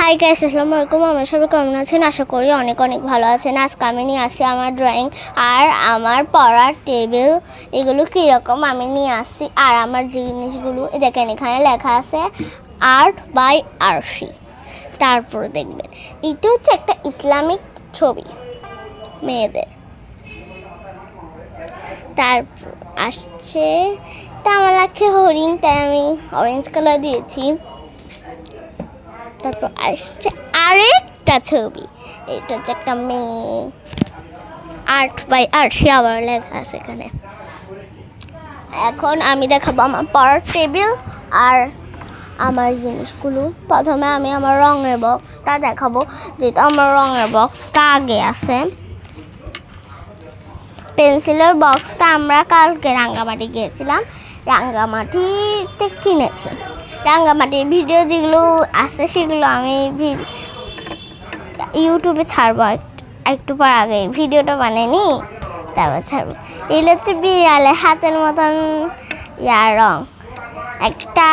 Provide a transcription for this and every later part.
Hi guys, আসসালামু আলাইকুম। আমরা সবাই কেমন আছেন? আশা করি অনেক অনেক ভালো আছেন। আজকে আমি নিয়ে আসছি আমার ড্রয়িং আর আমার পড়ার টেবিল। এগুলো কীরকম আমি নিয়ে আসছি। আর আমার জিনিসগুলো দেখেন, এখানে লেখা আছে আর্ট বাই আরশি। তারপর দেখবেন এটা হচ্ছে একটা ইসলামিক ছবি মেয়েদের। তারপর আসছে, তা আমার লাগছে হরিণ, তাই আমি অরেঞ্জ কালার দিয়েছি। তারপর আসছে আরেকটা ছবি, এটা হচ্ছে একটা মেয়ে, আর্ট বাই আরশি আবার লেখা আছে এখানে। এখন আমি দেখাবো আমার পড়ার টেবিল আর আমার জিনিসগুলো। প্রথমে আমি আমার রঙের বক্সটা দেখাবো, যেটা আমার রঙের বক্সটা আগে আছে। পেন্সিলের বক্সটা আমরা কালকে রাঙ্গামাটি গিয়েছিলাম, রাঙ্গামাটিতে কিনেছি। রাঙ্গামাটির ভিডিও যেগুলো আছে সেগুলো আমি ইউটিউবে ছাড়বো একটু পর। আগে ভিডিওটা বানাইনি, তারপর ছাড়বো। এগুলো হচ্ছে বিড়ালের হাতের মতন রং, একটা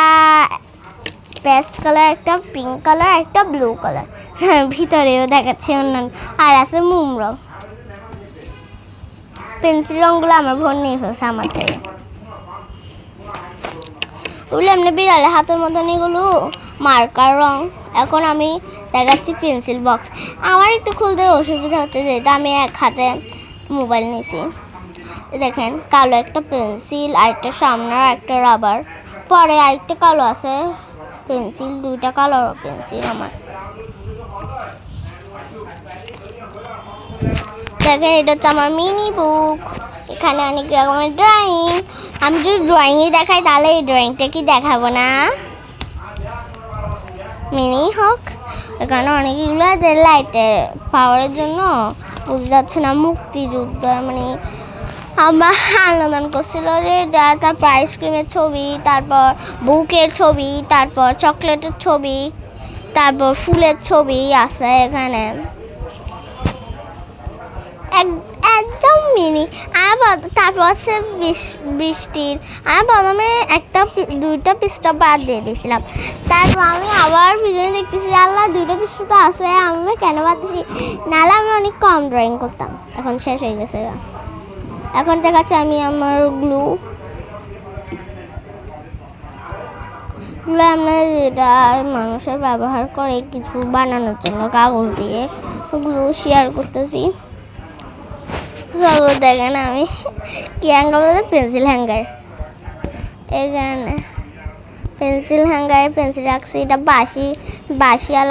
পেস্ট কালার, একটা পিঙ্ক কালার, একটা ব্লু কালার। হ্যাঁ, ভিতরেও দেখাচ্ছে অন্যান্য। আর আছে মোম রং। পেন্সিল রঙগুলো আমার বোন নিয়ে ফেলছে আমার থেকে। ওগুলো এমনি বিড়ালের হাতের মতন, এগুলো মার্কার রং। এখন আমি দেখাচ্ছি পেন্সিল বক্স। আমার একটু খুলতে অসুবিধা হচ্ছে, যেহেতু আমি এক হাতে মোবাইল নিয়েছি। দেখেন, কালো একটা পেন্সিল, আরেকটা সামনে, আর একটা রাবার। পরে আরেকটা কালো আছে পেন্সিল, দুইটা কালো পেন্সিল আমার। দেখেন, এটা হচ্ছে আমার মিনি বুক। এখানে অনেক রকমের ড্রয়িং। আমি যদি ড্রয়িংই দেখাই তাহলে এই ড্রয়িংটা কি দেখাবো না? মিনি হোক। এখানে অনেকগুলো লাইটের পাওয়ারের জন্য বুঝতে যাচ্ছে না, মুক্তিযুদ্ধ মানে আমার আন্দোলন করছিল যে। তারপর আইসক্রিমের ছবি, তারপর বুকের ছবি, তারপর চকলেটের ছবি, তারপর ফুলের ছবি আছে এখানে। একদম মিনি। তারপর আছে বৃষ্টির। আমি প্রথমে দুইটা পৃষ্ঠা বাদ দিয়ে দিয়েছিলাম। তারপর আমি আবার ভিডিও দেখতেছি, আল্লাহ দুইটা পৃষ্ঠা তো আছে, আমি কেন বাদ দিছি? নাহলে আমি অনেক কম ড্রয়িং করতাম। এখন শেষ হয়ে গেছে। এখন দেখাচ্ছি আমি আমার গ্লু। আমরা যেটা মানুষের ব্যবহার করে কিছু বানানোর জন্য কাগজ দিয়ে, ওগুলো শেয়ার করতেছি। দেখেন আমি কি হ্যাঙ্গার বলতে, পেন্সিল হ্যাঙ্গার। এখানে পেন্সিল হ্যাঙ্গারে পেন্সিল রাখছি। এটা বাঁশি